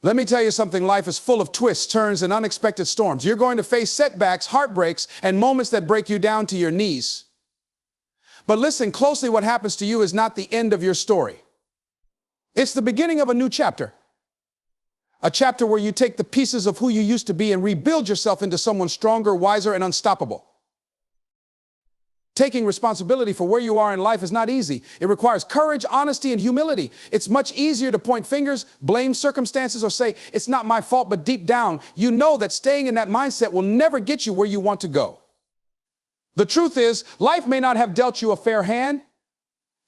Let me tell you something, life is full of twists, turns, and unexpected storms. You're going to face setbacks, heartbreaks, and moments that break you down to your knees. But listen closely, what happens to you is not the end of your story. It's the beginning of a new chapter. A chapter where you take the pieces of who you used to be and rebuild yourself into someone stronger, wiser, and unstoppable. Taking responsibility for where you are in life is not easy. It requires courage, honesty, and humility. It's much easier to point fingers, blame circumstances, or say, it's not my fault, but deep down, you know that staying in that mindset will never get you where you want to go. The truth is, life may not have dealt you a fair hand.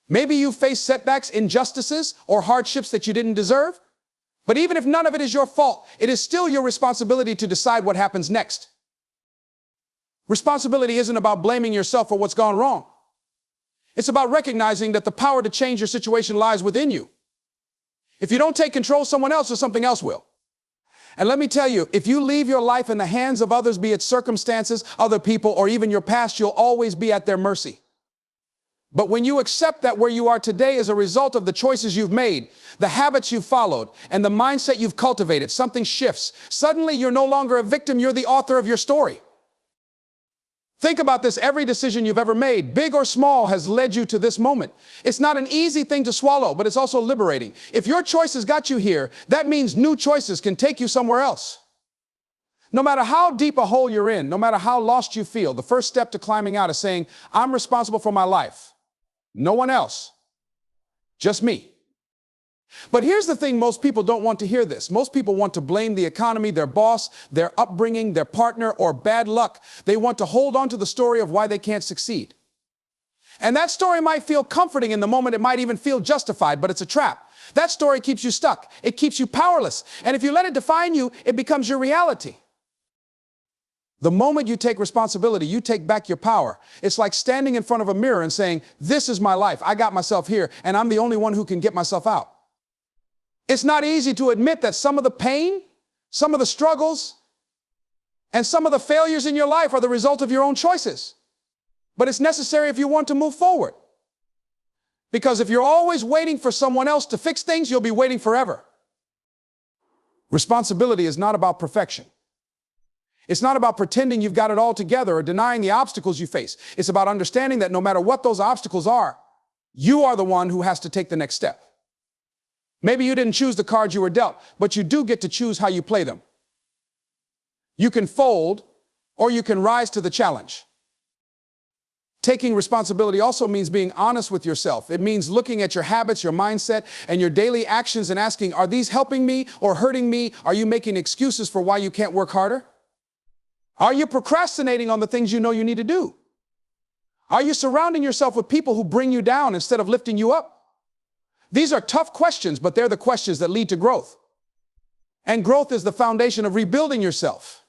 Maybe you faced setbacks, injustices, or hardships that you didn't deserve. But even if none of it is your fault, it is still your responsibility to decide what happens next. Responsibility isn't about blaming yourself for what's gone wrong. It's about recognizing that the power to change your situation lies within you. If you don't take control, someone else or something else will. And let me tell you, if you leave your life in the hands of others, be it circumstances, other people, or even your past, you'll always be at their mercy. But when you accept that where you are today is a result of the choices you've made, the habits you've followed, and the mindset you've cultivated, something shifts. Suddenly, you're no longer a victim, you're the author of your story. Think about this. Every decision you've ever made, big or small, has led you to this moment. It's not an easy thing to swallow, but it's also liberating. If your choices got you here, that means new choices can take you somewhere else. No matter how deep a hole you're in, no matter how lost you feel, the first step to climbing out is saying, I'm responsible for my life. No one else. Just me. But here's the thing, most people don't want to hear this. Most people want to blame the economy, their boss, their upbringing, their partner, or bad luck. They want to hold on to the story of why they can't succeed. And that story might feel comforting in the moment. It might even feel justified, but it's a trap. That story keeps you stuck. It keeps you powerless. And if you let it define you, it becomes your reality. The moment you take responsibility, you take back your power. It's like standing in front of a mirror and saying, this is my life. I got myself here, and I'm the only one who can get myself out. It's not easy to admit that some of the pain, some of the struggles, and some of the failures in your life are the result of your own choices. But it's necessary if you want to move forward. Because if you're always waiting for someone else to fix things, you'll be waiting forever. Responsibility is not about perfection. It's not about pretending you've got it all together or denying the obstacles you face. It's about understanding that no matter what those obstacles are, you are the one who has to take the next step. Maybe you didn't choose the cards you were dealt, but you do get to choose how you play them. You can fold, or you can rise to the challenge. Taking responsibility also means being honest with yourself. It means looking at your habits, your mindset, and your daily actions and asking, are these helping me or hurting me? Are you making excuses for why you can't work harder? Are you procrastinating on the things you know you need to do? Are you surrounding yourself with people who bring you down instead of lifting you up? These are tough questions, but they're the questions that lead to growth. And growth is the foundation of rebuilding yourself.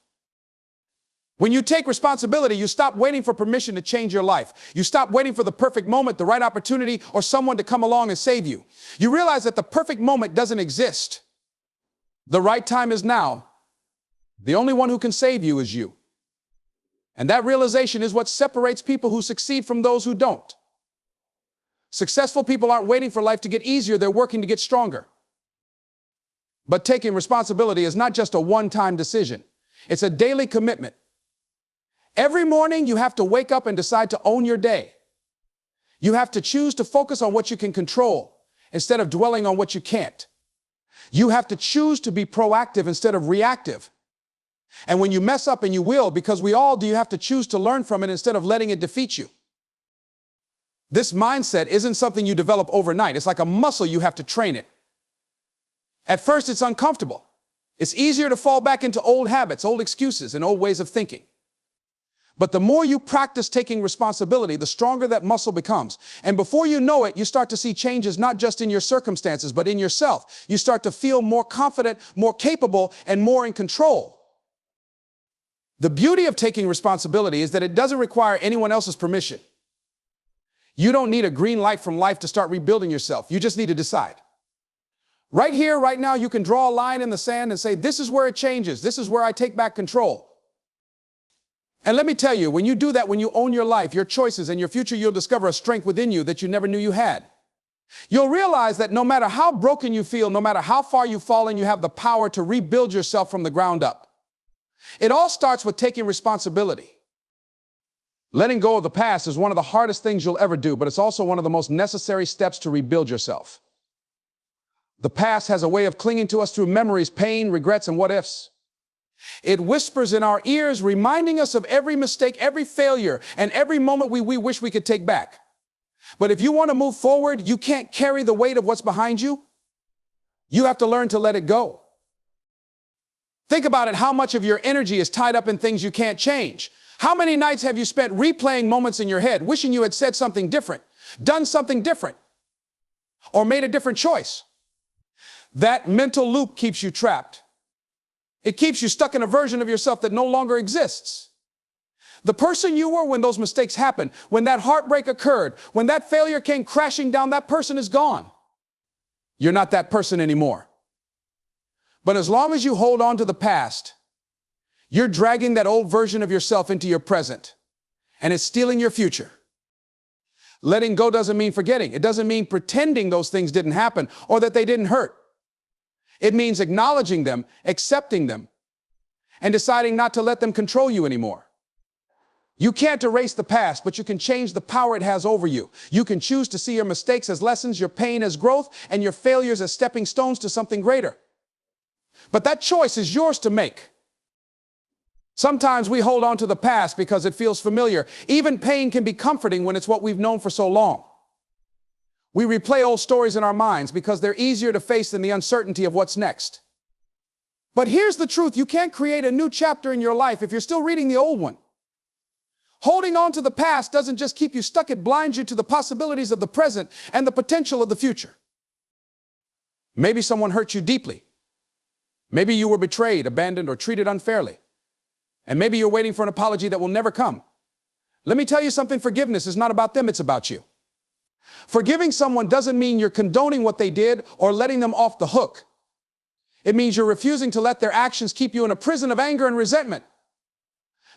When you take responsibility, you stop waiting for permission to change your life. You stop waiting for the perfect moment, the right opportunity, or someone to come along and save you. You realize that the perfect moment doesn't exist. The right time is now. The only one who can save you is you. And that realization is what separates people who succeed from those who don't. Successful people aren't waiting for life to get easier, they're working to get stronger. But taking responsibility is not just a one-time decision. It's a daily commitment. Every morning you have to wake up and decide to own your day. You have to choose to focus on what you can control instead of dwelling on what you can't. You have to choose to be proactive instead of reactive. And when you mess up, and you will, because we all do, you have to choose to learn from it instead of letting it defeat you. This mindset isn't something you develop overnight. It's like a muscle, you have to train it. At first, it's uncomfortable. It's easier to fall back into old habits, old excuses, and old ways of thinking. But the more you practice taking responsibility, the stronger that muscle becomes. And before you know it, you start to see changes not just in your circumstances, but in yourself. You start to feel more confident, more capable, and more in control. The beauty of taking responsibility is that it doesn't require anyone else's permission. You don't need a green light from life to start rebuilding yourself. You just need to decide. Right here, right now, you can draw a line in the sand and say, this is where it changes. This is where I take back control. And let me tell you, when you do that, when you own your life, your choices, and your future, you'll discover a strength within you that you never knew you had. You'll realize that no matter how broken you feel, no matter how far you've fallen, you have the power to rebuild yourself from the ground up. It all starts with taking responsibility. Letting go of the past is one of the hardest things you'll ever do, but it's also one of the most necessary steps to rebuild yourself. The past has a way of clinging to us through memories, pain, regrets, and what-ifs. It whispers in our ears, reminding us of every mistake, every failure, and every moment we wish we could take back. But if you want to move forward, you can't carry the weight of what's behind you. You have to learn to let it go. Think about it, how much of your energy is tied up in things you can't change. How many nights have you spent replaying moments in your head, wishing you had said something different, done something different, or made a different choice? That mental loop keeps you trapped. It keeps you stuck in a version of yourself that no longer exists. The person you were when those mistakes happened, when that heartbreak occurred, when that failure came crashing down, that person is gone. You're not that person anymore. But as long as you hold on to the past, you're dragging that old version of yourself into your present, and it's stealing your future. Letting go doesn't mean forgetting. It doesn't mean pretending those things didn't happen or that they didn't hurt. It means acknowledging them, accepting them, and deciding not to let them control you anymore. You can't erase the past, but you can change the power it has over you. You can choose to see your mistakes as lessons, your pain as growth, and your failures as stepping stones to something greater. But that choice is yours to make. Sometimes we hold on to the past because it feels familiar. Even pain can be comforting when it's what we've known for so long. We replay old stories in our minds because they're easier to face than the uncertainty of what's next. But here's the truth, you can't create a new chapter in your life if you're still reading the old one. Holding on to the past doesn't just keep you stuck, it blinds you to the possibilities of the present and the potential of the future. Maybe someone hurt you deeply. Maybe you were betrayed, abandoned, or treated unfairly. And maybe you're waiting for an apology that will never come. Let me tell you something, forgiveness is not about them, it's about you. Forgiving someone doesn't mean you're condoning what they did or letting them off the hook. It means you're refusing to let their actions keep you in a prison of anger and resentment.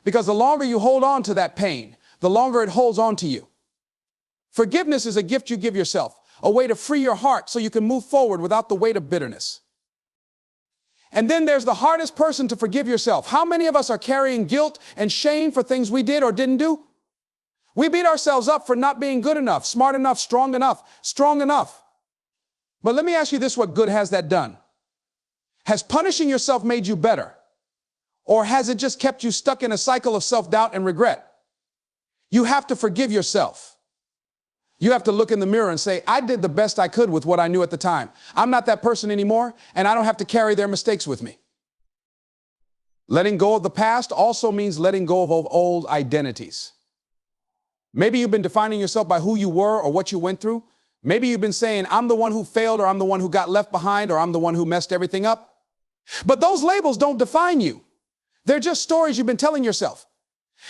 Because the longer you hold on to that pain, the longer it holds on to you. Forgiveness is a gift you give yourself, a way to free your heart so you can move forward without the weight of bitterness. And then there's the hardest person to forgive yourself. How many of us are carrying guilt and shame for things we did or didn't do? We beat ourselves up for not being good enough, smart enough, strong enough. But let me ask you this, what good has that done? Has punishing yourself made you better? Or has it just kept you stuck in a cycle of self-doubt and regret? You have to forgive yourself. You have to look in the mirror and say, I did the best I could with what I knew at the time. I'm not that person anymore, and I don't have to carry their mistakes with me. Letting go of the past also means letting go of old identities. Maybe you've been defining yourself by who you were or what you went through. Maybe you've been saying, I'm the one who failed, or I'm the one who got left behind, or I'm the one who messed everything up. But those labels don't define you. They're just stories you've been telling yourself.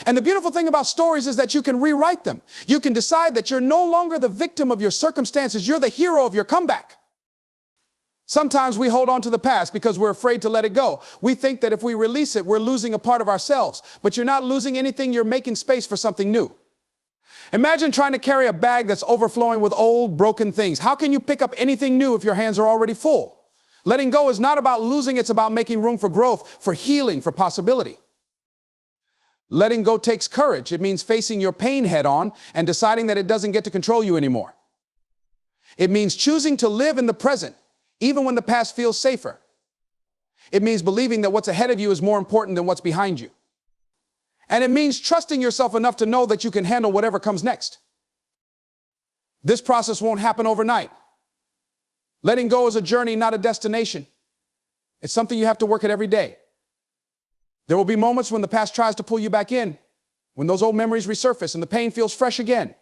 And the beautiful thing about stories is that you can rewrite them. You can decide that you're no longer the victim of your circumstances. You're the hero of your comeback. Sometimes we hold on to the past because we're afraid to let it go. We think that if we release it, we're losing a part of ourselves. But you're not losing anything. You're making space for something new. Imagine trying to carry a bag that's overflowing with old, broken things. How can you pick up anything new if your hands are already full? Letting go is not about losing. It's about making room for growth, for healing, for possibility. Letting go takes courage. It means facing your pain head on and deciding that it doesn't get to control you anymore. It means choosing to live in the present, even when the past feels safer. It means believing that what's ahead of you is more important than what's behind you. And it means trusting yourself enough to know that you can handle whatever comes next. This process won't happen overnight. Letting go is a journey, not a destination. It's something you have to work at every day. There will be moments when the past tries to pull you back in, when those old memories resurface and the pain feels fresh again.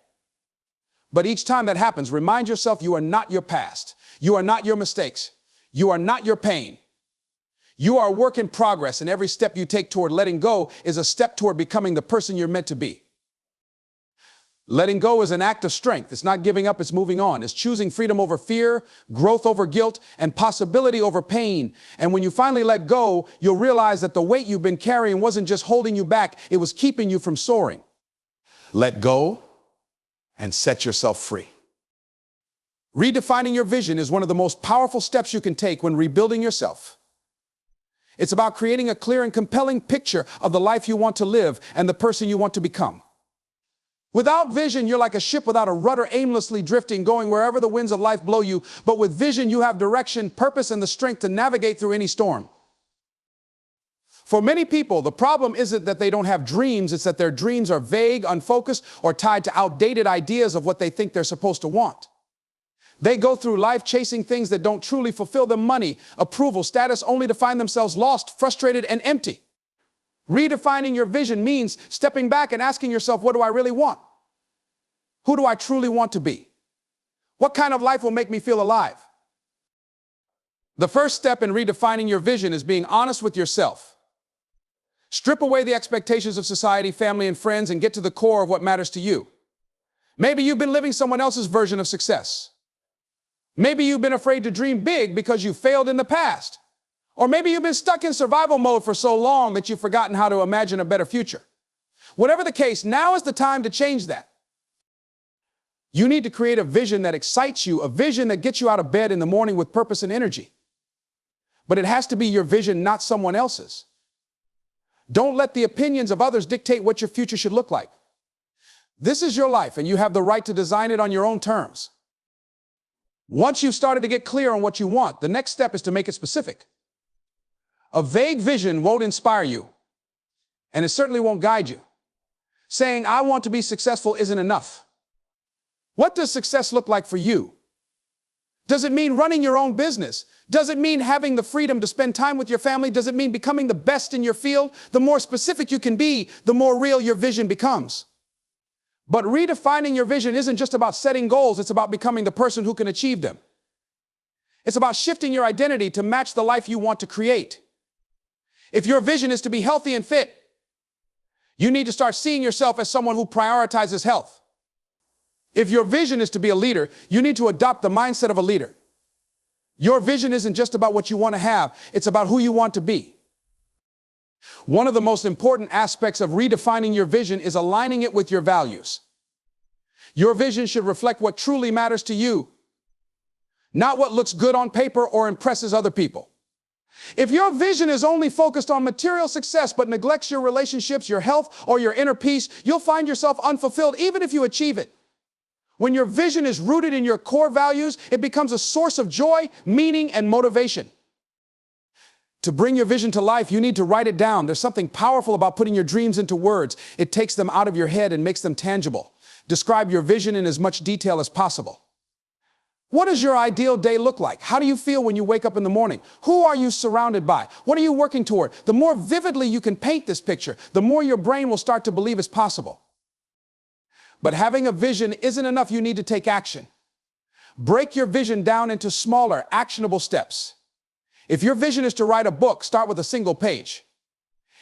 But each time that happens, remind yourself you are not your past. You are not your mistakes. You are not your pain. You are a work in progress, and every step you take toward letting go is a step toward becoming the person you're meant to be. Letting go is an act of strength. It's not giving up, it's moving on. It's choosing freedom over fear, growth over guilt, and possibility over pain. And when you finally let go, you'll realize that the weight you've been carrying wasn't just holding you back, it was keeping you from soaring. Let go and set yourself free. Redefining your vision is one of the most powerful steps you can take when rebuilding yourself. It's about creating a clear and compelling picture of the life you want to live and the person you want to become. Without vision, you're like a ship without a rudder, aimlessly drifting, going wherever the winds of life blow you. But with vision, you have direction, purpose, and the strength to navigate through any storm. For many people, the problem isn't that they don't have dreams, it's that their dreams are vague, unfocused, or tied to outdated ideas of what they think they're supposed to want. They go through life chasing things that don't truly fulfill them: money, approval, status, only to find themselves lost, frustrated, and empty. Redefining your vision means stepping back and asking yourself, what do I really want? Who do I truly want to be? What kind of life will make me feel alive? The first step in redefining your vision is being honest with yourself. Strip away the expectations of society, family, and friends, and get to the core of what matters to you. Maybe you've been living someone else's version of success. Maybe you've been afraid to dream big because you failed in the past. Or maybe you've been stuck in survival mode for so long that you've forgotten how to imagine a better future. Whatever the case, now is the time to change that. You need to create a vision that excites you, a vision that gets you out of bed in the morning with purpose and energy. But it has to be your vision, not someone else's. Don't let the opinions of others dictate what your future should look like. This is your life, and you have the right to design it on your own terms. Once you've started to get clear on what you want, the next step is to make it specific. A vague vision won't inspire you, and it certainly won't guide you. Saying, I want to be successful isn't enough. What does success look like for you? Does it mean running your own business? Does it mean having the freedom to spend time with your family? Does it mean becoming the best in your field? The more specific you can be, the more real your vision becomes. But redefining your vision isn't just about setting goals, it's about becoming the person who can achieve them. It's about shifting your identity to match the life you want to create. If your vision is to be healthy and fit, you need to start seeing yourself as someone who prioritizes health. If your vision is to be a leader, you need to adopt the mindset of a leader. Your vision isn't just about what you want to have, it's about who you want to be. One of the most important aspects of redefining your vision is aligning it with your values. Your vision should reflect what truly matters to you, not what looks good on paper or impresses other people. If your vision is only focused on material success but neglects your relationships, your health, or your inner peace, you'll find yourself unfulfilled even if you achieve it. When your vision is rooted in your core values, it becomes a source of joy, meaning, and motivation. To bring your vision to life, you need to write it down. There's something powerful about putting your dreams into words. It takes them out of your head and makes them tangible. Describe your vision in as much detail as possible. What does your ideal day look like? How do you feel when you wake up in the morning? Who are you surrounded by? What are you working toward? The more vividly you can paint this picture, the more your brain will start to believe it's possible. But having a vision isn't enough. You need to take action. Break your vision down into smaller, actionable steps. If your vision is to write a book, start with a single page.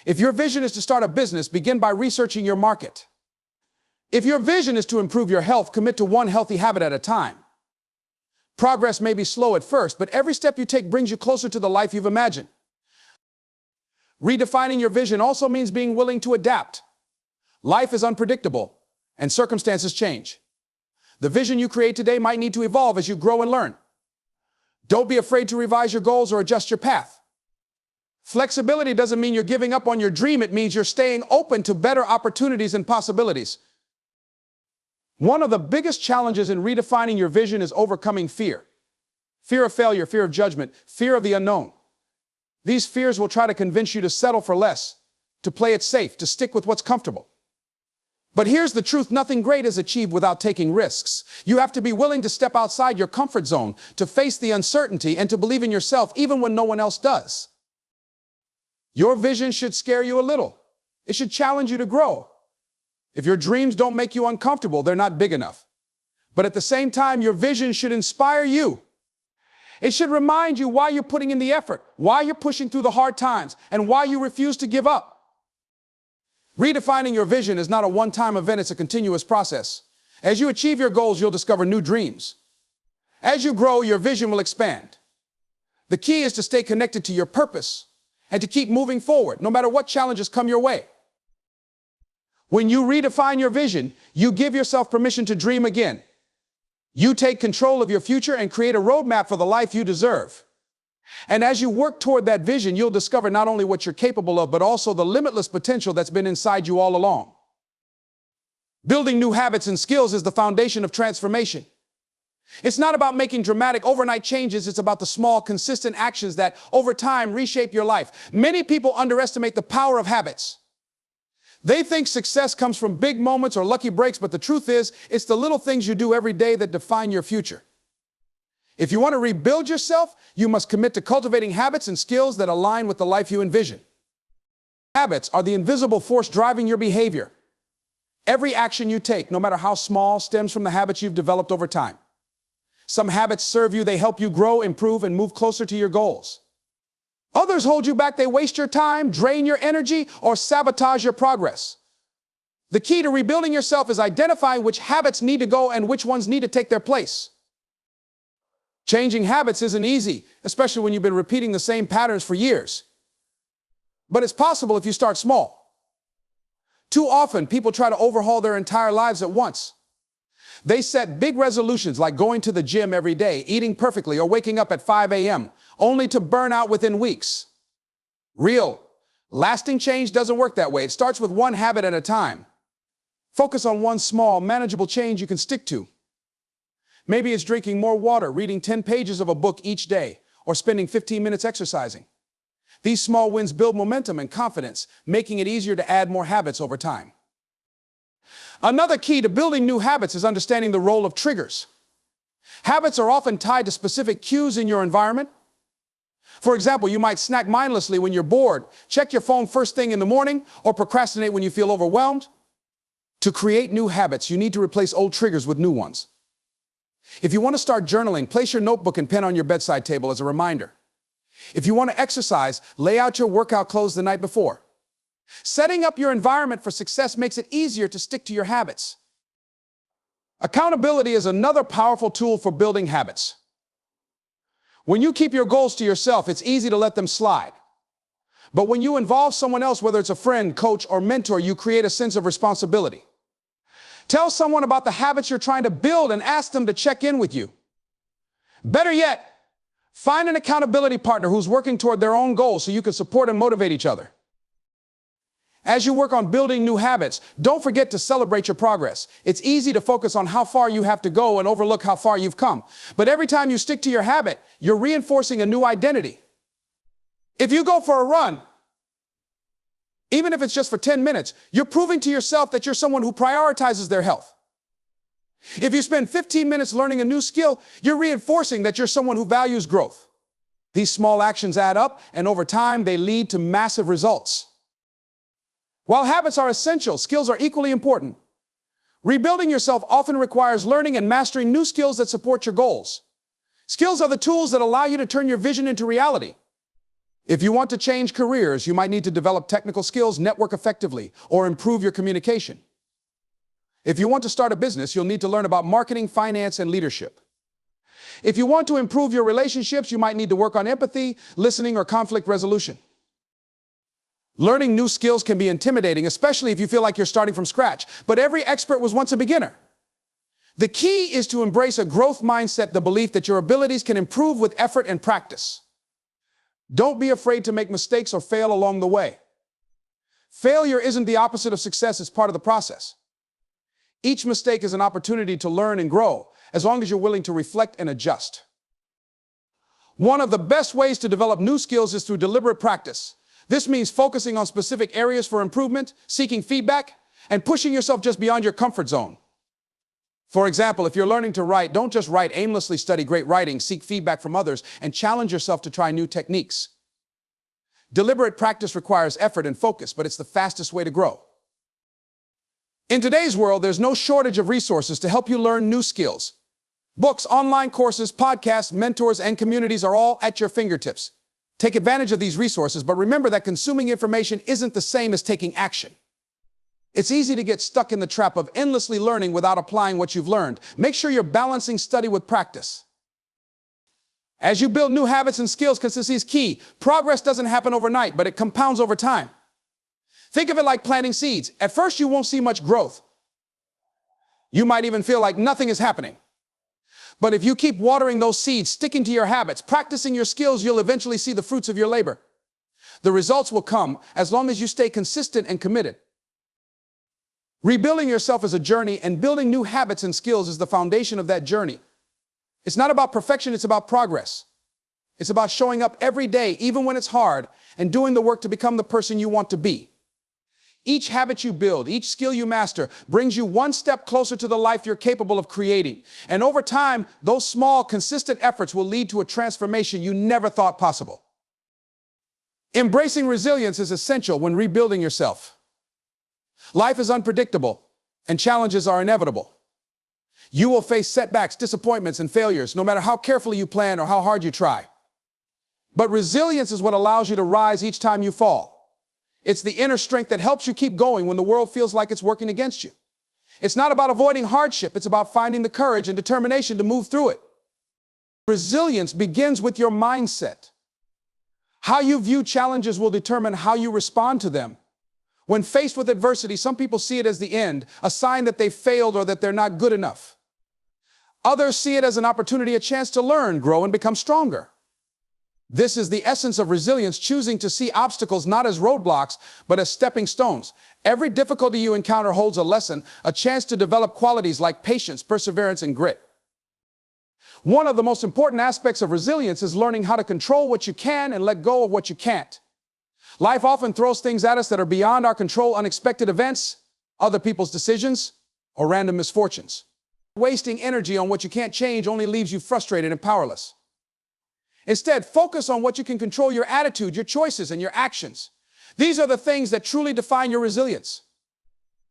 If your vision is to start a business, begin by researching your market. If your vision is to improve your health, commit to one healthy habit at a time. Progress may be slow at first, but every step you take brings you closer to the life you've imagined. Redefining your vision also means being willing to adapt. Life is unpredictable, and circumstances change. The vision you create today might need to evolve as you grow and learn. Don't be afraid to revise your goals or adjust your path. Flexibility doesn't mean you're giving up on your dream. It means you're staying open to better opportunities and possibilities. One of the biggest challenges in redefining your vision is overcoming fear. Fear of failure, fear of judgment, fear of the unknown. These fears will try to convince you to settle for less, to play it safe, to stick with what's comfortable. But here's the truth: nothing great is achieved without taking risks. You have to be willing to step outside your comfort zone, to face the uncertainty, and to believe in yourself even when no one else does. Your vision should scare you a little. It should challenge you to grow. If your dreams don't make you uncomfortable, they're not big enough. But at the same time, your vision should inspire you. It should remind you why you're putting in the effort, why you're pushing through the hard times, and why you refuse to give up. Redefining your vision is not a one-time event, it's a continuous process. As you achieve your goals, you'll discover new dreams. As you grow, your vision will expand. The key is to stay connected to your purpose and to keep moving forward, no matter what challenges come your way. When you redefine your vision, you give yourself permission to dream again. You take control of your future and create a roadmap for the life you deserve. And as you work toward that vision, you'll discover not only what you're capable of, but also the limitless potential that's been inside you all along. Building new habits and skills is the foundation of transformation. It's not about making dramatic overnight changes. It's about the small, consistent actions that over time reshape your life. Many people underestimate the power of habits. They think success comes from big moments or lucky breaks, but the truth is, it's the little things you do every day that define your future. If you want to rebuild yourself, you must commit to cultivating habits and skills that align with the life you envision. Habits are the invisible force driving your behavior. Every action you take, no matter how small, stems from the habits you've developed over time. Some habits serve you, they help you grow, improve, and move closer to your goals. Others hold you back, they waste your time, drain your energy, or sabotage your progress. The key to rebuilding yourself is identifying which habits need to go and which ones need to take their place. Changing habits isn't easy, especially when you've been repeating the same patterns for years. But it's possible if you start small. Too often, people try to overhaul their entire lives at once. They set big resolutions like going to the gym every day, eating perfectly, or waking up at 5 a.m., only to burn out within weeks. Real, lasting change doesn't work that way. It starts with one habit at a time. Focus on one small, manageable change you can stick to. Maybe it's drinking more water, reading 10 pages of a book each day, or spending 15 minutes exercising. These small wins build momentum and confidence, making it easier to add more habits over time. Another key to building new habits is understanding the role of triggers. Habits are often tied to specific cues in your environment. For example, you might snack mindlessly when you're bored, check your phone first thing in the morning, or procrastinate when you feel overwhelmed. To create new habits, you need to replace old triggers with new ones. If you want to start journaling, place your notebook and pen on your bedside table as a reminder. If you want to exercise, lay out your workout clothes the night before. Setting up your environment for success makes it easier to stick to your habits. Accountability is another powerful tool for building habits. When you keep your goals to yourself, it's easy to let them slide. But when you involve someone else, whether it's a friend, coach, or mentor, you create a sense of responsibility. Tell someone about the habits you're trying to build and ask them to check in with you. Better yet, find an accountability partner who's working toward their own goals so you can support and motivate each other. As you work on building new habits, don't forget to celebrate your progress. It's easy to focus on how far you have to go and overlook how far you've come. But every time you stick to your habit, you're reinforcing a new identity. If you go for a run, even if it's just for 10 minutes, you're proving to yourself that you're someone who prioritizes their health. If you spend 15 minutes learning a new skill, you're reinforcing that you're someone who values growth. These small actions add up, and over time, they lead to massive results. While habits are essential, skills are equally important. Rebuilding yourself often requires learning and mastering new skills that support your goals. Skills are the tools that allow you to turn your vision into reality. If you want to change careers, you might need to develop technical skills, network effectively, or improve your communication. If you want to start a business, you'll need to learn about marketing, finance, and leadership. If you want to improve your relationships, you might need to work on empathy, listening, or conflict resolution. Learning new skills can be intimidating, especially if you feel like you're starting from scratch, but every expert was once a beginner. The key is to embrace a growth mindset, the belief that your abilities can improve with effort and practice. Don't be afraid to make mistakes or fail along the way. Failure isn't the opposite of success, it's part of the process. Each mistake is an opportunity to learn and grow, as long as you're willing to reflect and adjust. One of the best ways to develop new skills is through deliberate practice. This means focusing on specific areas for improvement, seeking feedback, and pushing yourself just beyond your comfort zone. For example, if you're learning to write, don't just write aimlessly, study great writing, seek feedback from others, and challenge yourself to try new techniques. Deliberate practice requires effort and focus, but it's the fastest way to grow. In today's world, there's no shortage of resources to help you learn new skills. Books, online courses, podcasts, mentors, and communities are all at your fingertips. Take advantage of these resources, but remember that consuming information isn't the same as taking action. It's easy to get stuck in the trap of endlessly learning without applying what you've learned. Make sure you're balancing study with practice. As you build new habits and skills, consistency is key. Progress doesn't happen overnight, but it compounds over time. Think of it like planting seeds. At first, you won't see much growth. You might even feel like nothing is happening. But if you keep watering those seeds, sticking to your habits, practicing your skills, you'll eventually see the fruits of your labor. The results will come as long as you stay consistent and committed. Rebuilding yourself is a journey, and building new habits and skills is the foundation of that journey. It's not about perfection, it's about progress. It's about showing up every day, even when it's hard, and doing the work to become the person you want to be. Each habit you build, each skill you master, brings you one step closer to the life you're capable of creating. And over time, those small, consistent efforts will lead to a transformation you never thought possible. Embracing resilience is essential when rebuilding yourself. Life is unpredictable, and challenges are inevitable. You will face setbacks, disappointments, and failures, no matter how carefully you plan or how hard you try. But resilience is what allows you to rise each time you fall. It's the inner strength that helps you keep going when the world feels like it's working against you. It's not about avoiding hardship, it's about finding the courage and determination to move through it. Resilience begins with your mindset. How you view challenges will determine how you respond to them. When faced with adversity, some people see it as the end, a sign that they've failed or that they're not good enough. Others see it as an opportunity, a chance to learn, grow, and become stronger. This is the essence of resilience, choosing to see obstacles not as roadblocks, but as stepping stones. Every difficulty you encounter holds a lesson, a chance to develop qualities like patience, perseverance, and grit. One of the most important aspects of resilience is learning how to control what you can and let go of what you can't. Life often throws things at us that are beyond our control, unexpected events, other people's decisions, or random misfortunes. Wasting energy on what you can't change only leaves you frustrated and powerless. Instead, focus on what you can control: your attitude, your choices, and your actions. These are the things that truly define your resilience.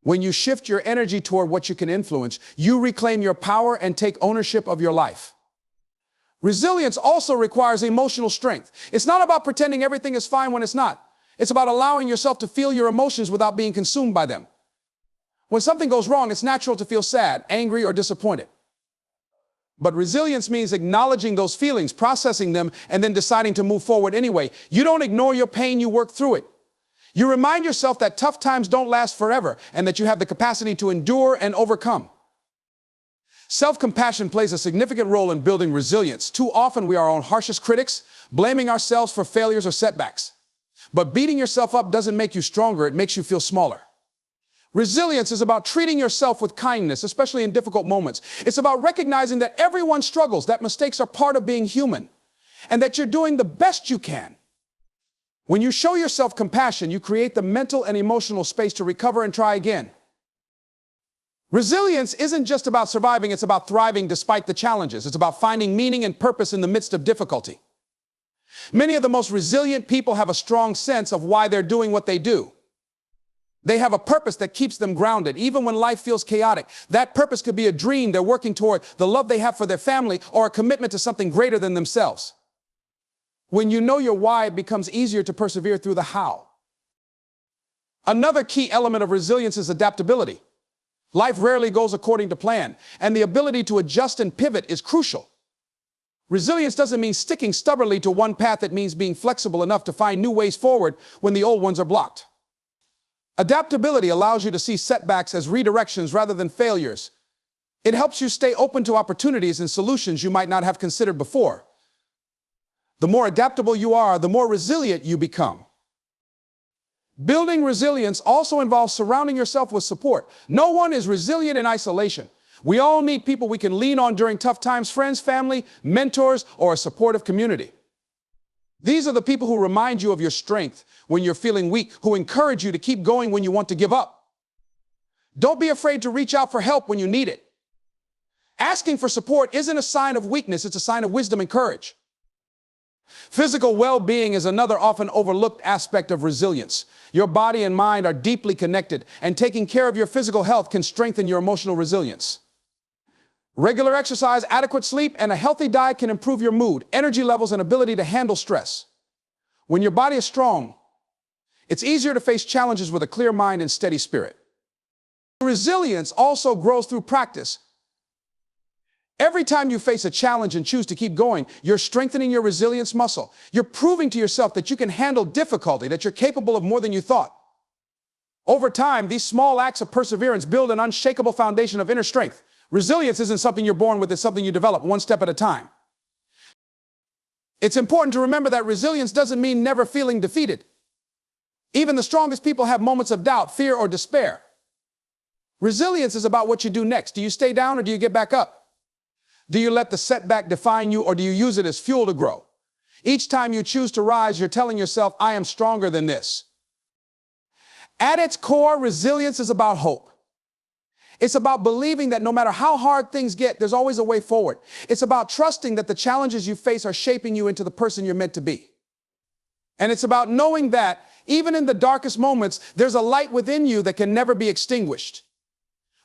When you shift your energy toward what you can influence, you reclaim your power and take ownership of your life. Resilience also requires emotional strength. It's not about pretending everything is fine when it's not. It's about allowing yourself to feel your emotions without being consumed by them. When something goes wrong, it's natural to feel sad, angry, or disappointed. But resilience means acknowledging those feelings, processing them, and then deciding to move forward anyway. You don't ignore your pain, you work through it. You remind yourself that tough times don't last forever and that you have the capacity to endure and overcome. Self-compassion plays a significant role in building resilience. Too often we are our own harshest critics, blaming ourselves for failures or setbacks. But beating yourself up doesn't make you stronger, it makes you feel smaller. Resilience is about treating yourself with kindness, especially in difficult moments. It's about recognizing that everyone struggles, that mistakes are part of being human, and that you're doing the best you can. When you show yourself compassion, you create the mental and emotional space to recover and try again. Resilience isn't just about surviving, it's about thriving despite the challenges. It's about finding meaning and purpose in the midst of difficulty. Many of the most resilient people have a strong sense of why they're doing what they do. They have a purpose that keeps them grounded, even when life feels chaotic. That purpose could be a dream they're working toward, the love they have for their family, or a commitment to something greater than themselves. When you know your why, it becomes easier to persevere through the how. Another key element of resilience is adaptability. Life rarely goes according to plan, and the ability to adjust and pivot is crucial. Resilience doesn't mean sticking stubbornly to one path, it means being flexible enough to find new ways forward when the old ones are blocked. Adaptability allows you to see setbacks as redirections rather than failures. It helps you stay open to opportunities and solutions you might not have considered before. The more adaptable you are, the more resilient you become. Building resilience also involves surrounding yourself with support. No one is resilient in isolation. We all need people we can lean on during tough times: friends, family, mentors, or a supportive community. These are the people who remind you of your strength when you're feeling weak, who encourage you to keep going when you want to give up. Don't be afraid to reach out for help when you need it. Asking for support isn't a sign of weakness, it's a sign of wisdom and courage. Physical well-being is another often overlooked aspect of resilience. Your body and mind are deeply connected, and taking care of your physical health can strengthen your emotional resilience. Regular exercise, adequate sleep, and a healthy diet can improve your mood, energy levels, and ability to handle stress. When your body is strong, it's easier to face challenges with a clear mind and steady spirit. Resilience also grows through practice. Every time you face a challenge and choose to keep going, you're strengthening your resilience muscle. You're proving to yourself that you can handle difficulty, that you're capable of more than you thought. Over time, these small acts of perseverance build an unshakable foundation of inner strength. Resilience isn't something you're born with, it's something you develop one step at a time. It's important to remember that resilience doesn't mean never feeling defeated. Even the strongest people have moments of doubt, fear, or despair. Resilience is about what you do next. Do you stay down or do you get back up? Do you let the setback define you or do you use it as fuel to grow? Each time you choose to rise, you're telling yourself, I am stronger than this. At its core, resilience is about hope. It's about believing that no matter how hard things get, there's always a way forward. It's about trusting that the challenges you face are shaping you into the person you're meant to be. And it's about knowing that, even in the darkest moments, there's a light within you that can never be extinguished.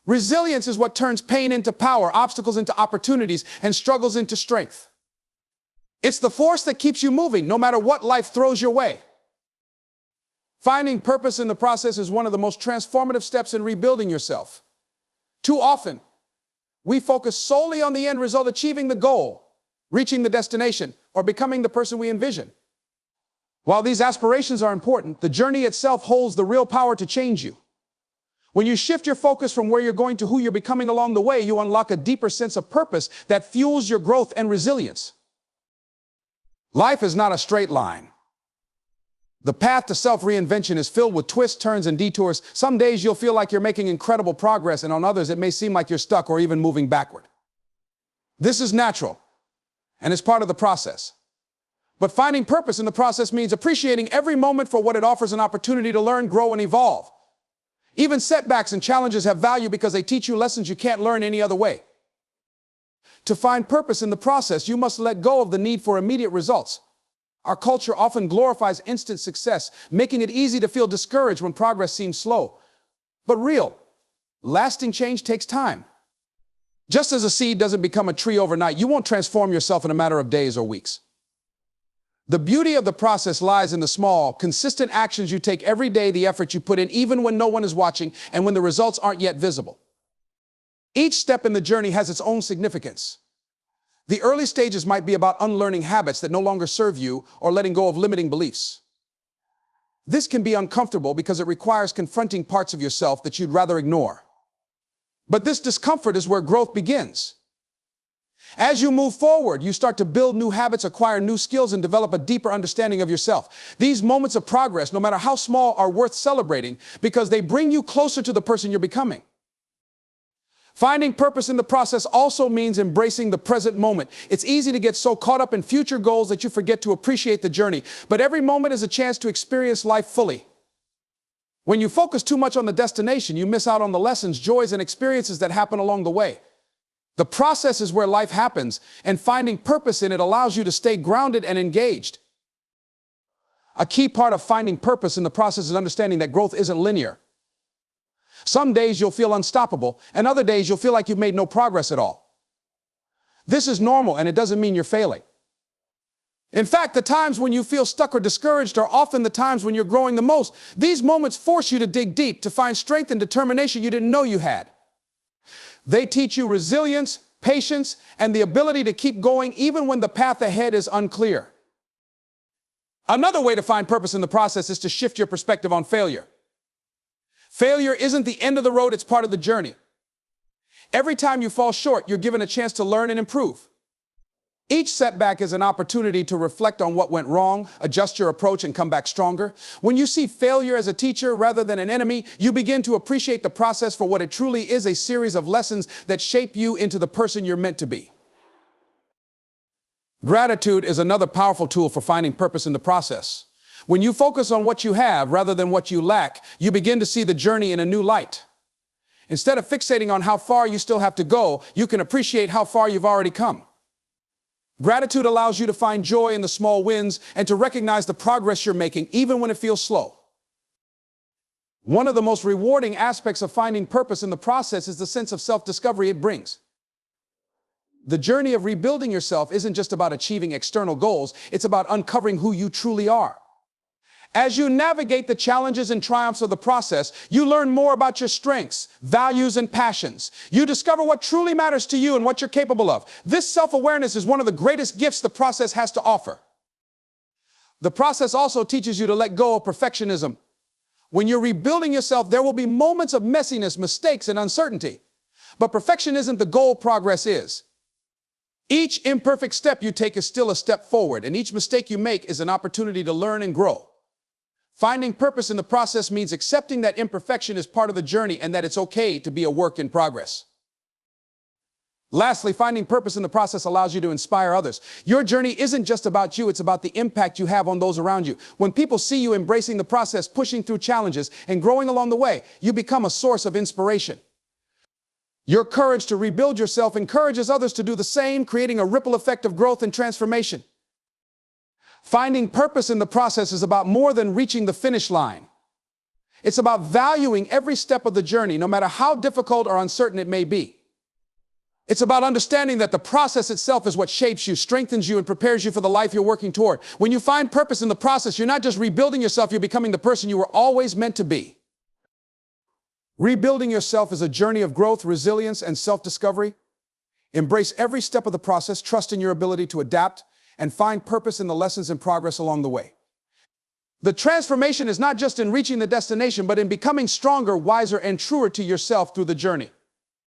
Resilience is what turns pain into power, obstacles into opportunities, and struggles into strength. It's the force that keeps you moving, no matter what life throws your way. Finding purpose in the process is one of the most transformative steps in rebuilding yourself. Too often, we focus solely on the end result, achieving the goal, reaching the destination, or becoming the person we envision. While these aspirations are important, the journey itself holds the real power to change you. When you shift your focus from where you're going to who you're becoming along the way, you unlock a deeper sense of purpose that fuels your growth and resilience. Life is not a straight line. The path to self-reinvention is filled with twists, turns, and detours. Some days you'll feel like you're making incredible progress, and on others it may seem like you're stuck or even moving backward. This is natural, and it's part of the process. But finding purpose in the process means appreciating every moment for what it offers: an opportunity to learn, grow, and evolve. Even setbacks and challenges have value because they teach you lessons you can't learn any other way. To find purpose in the process, you must let go of the need for immediate results. Our culture often glorifies instant success, making it easy to feel discouraged when progress seems slow. But real, lasting change takes time. Just as a seed doesn't become a tree overnight, you won't transform yourself in a matter of days or weeks. The beauty of the process lies in the small, consistent actions you take every day, the effort you put in even when no one is watching and when the results aren't yet visible. Each step in the journey has its own significance. The early stages might be about unlearning habits that no longer serve you or letting go of limiting beliefs. This can be uncomfortable because it requires confronting parts of yourself that you'd rather ignore. But this discomfort is where growth begins. As you move forward, you start to build new habits, acquire new skills, and develop a deeper understanding of yourself. These moments of progress, no matter how small, are worth celebrating because they bring you closer to the person you're becoming. Finding purpose in the process also means embracing the present moment. It's easy to get so caught up in future goals that you forget to appreciate the journey, but every moment is a chance to experience life fully. When you focus too much on the destination, you miss out on the lessons, joys, and experiences that happen along the way. The process is where life happens, and finding purpose in it allows you to stay grounded and engaged. A key part of finding purpose in the process is understanding that growth isn't linear. Some days you'll feel unstoppable, and other days you'll feel like you've made no progress at all. This is normal, and it doesn't mean you're failing. In fact, the times when you feel stuck or discouraged are often the times when you're growing the most. These moments force you to dig deep, to find strength and determination you didn't know you had. They teach you resilience, patience, and the ability to keep going even when the path ahead is unclear. Another way to find purpose in the process is to shift your perspective on failure. Failure isn't the end of the road, it's part of the journey. Every time you fall short, you're given a chance to learn and improve. Each setback is an opportunity to reflect on what went wrong, adjust your approach, and come back stronger. When you see failure as a teacher rather than an enemy, you begin to appreciate the process for what it truly is: a series of lessons that shape you into the person you're meant to be. Gratitude is another powerful tool for finding purpose in the process. When you focus on what you have rather than what you lack, you begin to see the journey in a new light. Instead of fixating on how far you still have to go, you can appreciate how far you've already come. Gratitude allows you to find joy in the small wins and to recognize the progress you're making, even when it feels slow. One of the most rewarding aspects of finding purpose in the process is the sense of self-discovery it brings. The journey of rebuilding yourself isn't just about achieving external goals, it's about uncovering who you truly are. As you navigate the challenges and triumphs of the process, you learn more about your strengths, values, and passions. You discover what truly matters to you and what you're capable of. This self-awareness is one of the greatest gifts the process has to offer. The process also teaches you to let go of perfectionism. When you're rebuilding yourself, there will be moments of messiness, mistakes, and uncertainty. But perfection isn't the goal, progress is. Each imperfect step you take is still a step forward, and each mistake you make is an opportunity to learn and grow. Finding purpose in the process means accepting that imperfection is part of the journey and that it's okay to be a work in progress. Lastly, finding purpose in the process allows you to inspire others. Your journey isn't just about you, it's about the impact you have on those around you. When people see you embracing the process, pushing through challenges, and growing along the way, you become a source of inspiration. Your courage to rebuild yourself encourages others to do the same, creating a ripple effect of growth and transformation. Finding purpose in the process is about more than reaching the finish line. It's about valuing every step of the journey, no matter how difficult or uncertain it may be. It's about understanding that the process itself is what shapes you, strengthens you, and prepares you for the life you're working toward. When you find purpose in the process, you're not just rebuilding yourself, you're becoming the person you were always meant to be. Rebuilding yourself is a journey of growth, resilience, and self-discovery. Embrace every step of the process, trust in your ability to adapt, and find purpose in the lessons and progress along the way. The transformation is not just in reaching the destination, but in becoming stronger, wiser, and truer to yourself through the journey.